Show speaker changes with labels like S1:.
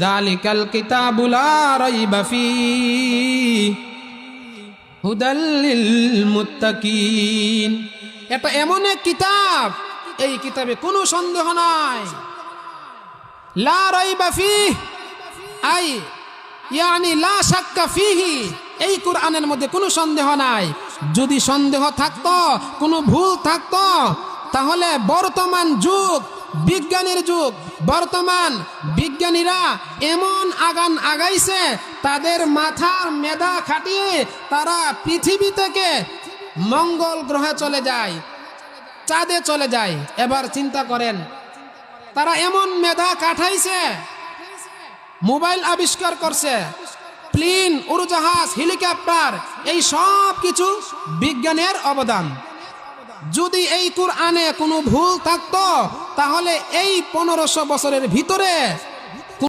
S1: যালিকাল কিতাবু লা রাইবা ফীহি হুদাল লিল মুত্তাকিন। এটা এমন এক কিতাব, এই কিতাবে কোনো সন্দেহ নাই। লা রাইবা ফীহি আই ইয়ানি লা শাক্কা ফীহি, এই কোরআনের মধ্যে কোনো সন্দেহ নাই। যদি সন্দেহ থাকতো, কোনো ভুল থাকতো, তাহলে বর্তমান যুগ বিজ্ঞানের যুগ, বর্তমান বিজ্ঞানীরা এমন আগান আগাইছে, তাদের মাথার মেধা খাটিয়ে তারা পৃথিবী থেকে মঙ্গল গ্রহে চলে যায়, চাঁদে চলে যায়। এবার চিন্তা করেন, তারা এমন মেধা কাটাইছে, মোবাইল আবিষ্কার করছে, প্লেন, উড়োজাহাজ, হেলিকপ্টার, এই সব কিছু বিজ্ঞানের অবদান। যদি এই কোরআনে কোনো ভুল থাকতো, তাহলে এই 1500 বছরের ভিতরে